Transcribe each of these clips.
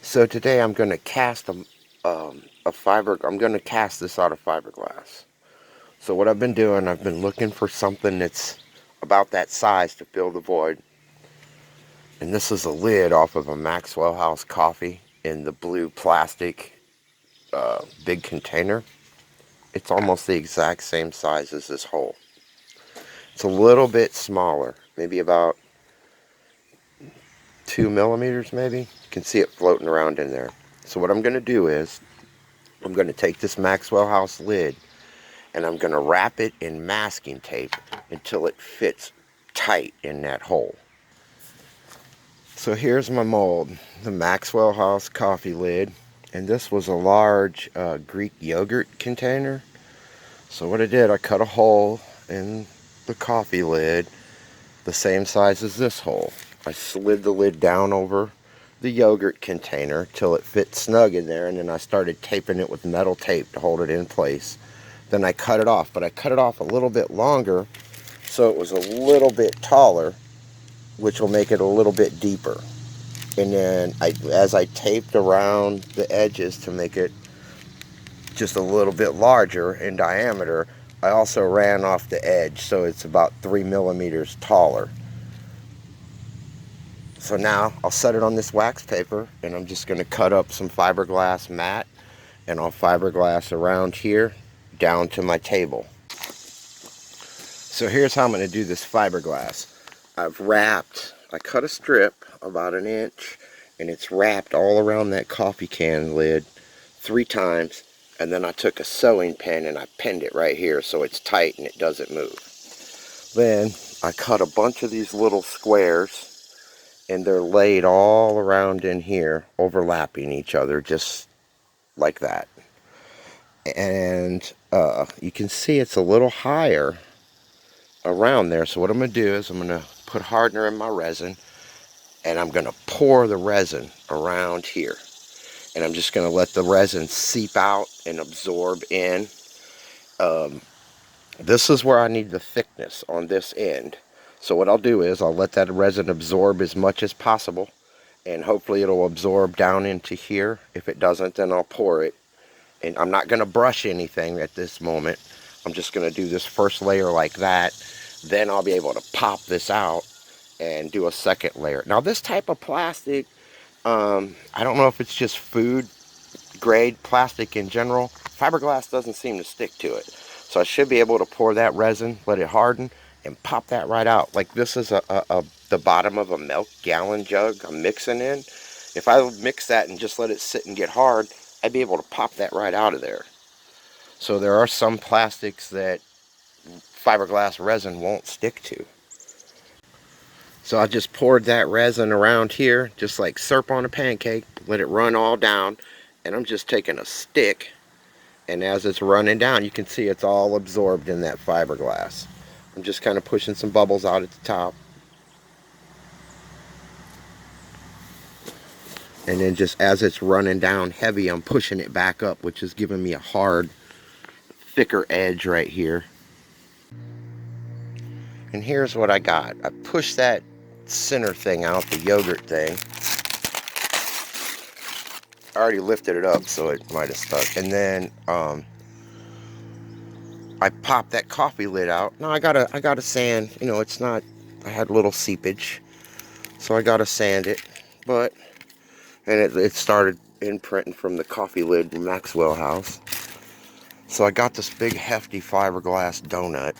So today I'm going to cast I'm going to cast this out of fiberglass. So what I've been doing, I've been looking for something that's about that size to fill the void. And this is a lid off of a Maxwell House coffee in the blue plastic big container. It's almost the exact same size as this hole. It's a little bit smaller, maybe about 2 millimeters maybe. You can see it floating around in there. So what I'm going to do is I'm going to take this Maxwell House lid and I'm going to wrap it in masking tape until it fits tight in that hole. So here's my mold, the Maxwell House coffee lid, and this was a large Greek yogurt container. So what I did, I cut a hole in the coffee lid the same size as this hole. I slid the lid down over the yogurt container till it fit snug in there, and then I started taping it with metal tape to hold it in place. Then I cut it off, but I cut it off a little bit longer so it was a little bit taller, which will make it a little bit deeper. And then as I taped around the edges to make it just a little bit larger in diameter, I also ran off the edge so it's about 3 millimeters taller. So now I'll set it on this wax paper and I'm just going to cut up some fiberglass mat, and I'll fiberglass around here down to my table. So here's how I'm going to do this fiberglass. I cut a strip about 1 inch, and it's wrapped all around that coffee can lid 3 times, and then I took a sewing pin and I pinned it right here so it's tight and it doesn't move. Then I cut a bunch of these little squares, and they're laid all around in here, overlapping each other just like that. And you can see it's a little higher around there. So what I'm going to do is I'm going to put hardener in my resin, and I'm going to pour the resin around here. And I'm just going to let the resin seep out and absorb in. This is where I need the thickness on this end. So what I'll do is I'll let that resin absorb as much as possible, and hopefully it'll absorb down into here. If it doesn't, then I'll pour it. And I'm not going to brush anything at this moment. I'm just going to do this first layer like that. Then I'll be able to pop this out and do a second layer. Now this type of plastic, I don't know if it's just food grade plastic in general. Fiberglass doesn't seem to stick to it. So I should be able to pour that resin, let it harden, and pop that right out. Like this is the bottom of a milk gallon jug I'm mixing in. If I mix that and just let it sit and get hard, I'd be able to pop that right out of there. So there are some plastics that fiberglass resin won't stick to. So I just poured that resin around here, just like syrup on a pancake, let it run all down, and I'm just taking a stick, and as it's running down, you can see it's all absorbed in that fiberglass. I'm just kind of pushing some bubbles out at the top. And then just as it's running down heavy, I'm pushing it back up, which is giving me a hard, thicker edge right here. And here's what I got. I pushed that center thing out, the yogurt thing. I already lifted it up, so it might have stuck. And then I popped that coffee lid out. Now I gotta sand. You know, it's not. I had a little seepage, so I gotta sand it. And it started imprinting from the coffee lid in Maxwell House. So I got this big hefty fiberglass donut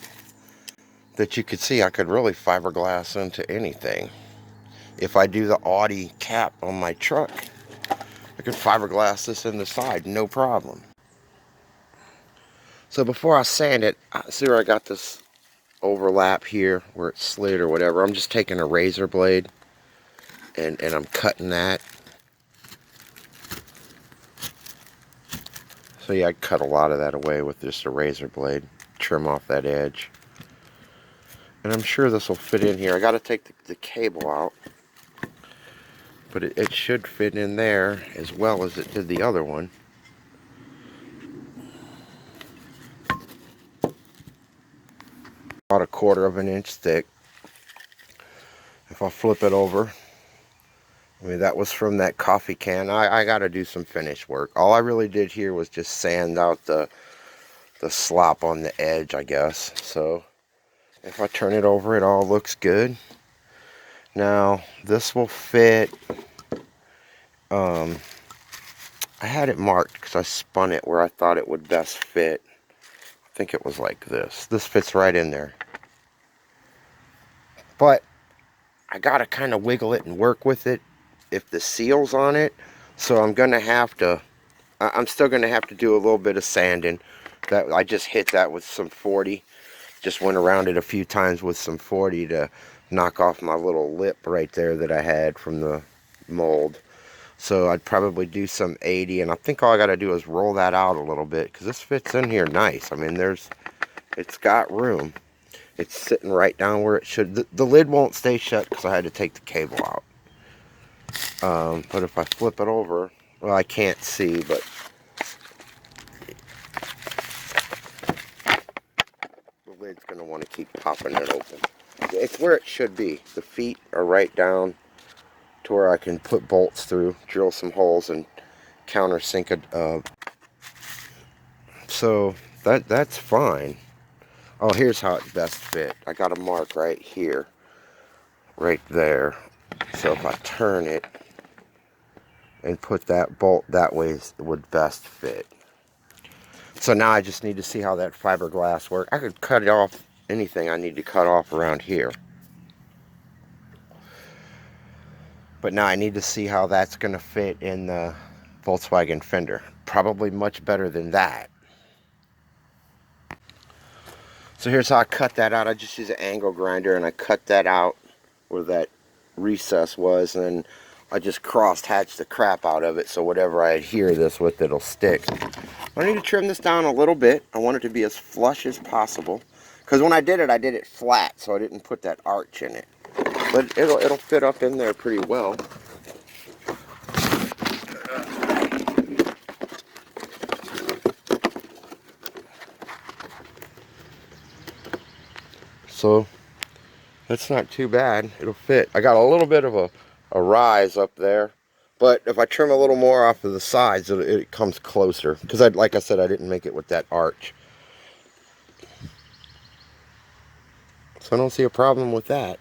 that you could see I could really fiberglass into anything. If I do the Audi cap on my truck, I could fiberglass this in the side, no problem. So before I sand it, see where I got this overlap here where it slid or whatever. I'm just taking a razor blade and I'm cutting that. So yeah, I cut a lot of that away with just a razor blade. Trim off that edge. And I'm sure this will fit in here. I got to take the cable out. But it should fit in there as well as it did the other one. About 1/4 of an inch thick. If I flip it over I mean, that was from that coffee can. I got to do some finish work. All I really did here was just sand out the slop on the edge, I guess. So if I turn it over, it all looks good. Now, this will fit. I had it marked because I spun it where I thought it would best fit. I think it was like this. This fits right in there. But I got to kind of wiggle it and work with it if the seal's on it. So I'm going to have to, I'm still going to have to do a little bit of sanding. That I just hit that with some 40. Just went around it a few times with some 40 to knock off my little lip right there that I had from the mold. So I'd probably do some 80, and I think all I got to do is roll that out a little bit because this fits in here nice. I mean, it's got room. It's sitting right down where it should. The lid won't stay shut because I had to take the cable out. But if I flip it over, well, I can't see, but the lid's going to want to keep popping it open. It's where it should be. The feet are right down to where I can put bolts through, drill some holes, and countersink it. So that's fine. Oh, here's how it best fit. I got a mark right here, right there. So if I turn it and put that bolt that way, it would best fit. So now I just need to see how that fiberglass works. I could cut it off anything I need to cut off around here. But now I need to see how that's going to fit in the Volkswagen fender. Probably much better than that. So here's how I cut that out. I just use an angle grinder and I cut that out where that recess was, and then I just cross-hatched the crap out of it so whatever I adhere this with, it'll stick. I need to trim this down a little bit. I want it to be as flush as possible because when I did it flat, so I didn't put that arch in it. But it'll fit up in there pretty well. So that's not too bad. It'll fit. I got a little bit of a rise up there, but if I trim a little more off of the sides, it comes closer. Because like I said, I didn't make it with that arch. So I don't see a problem with that.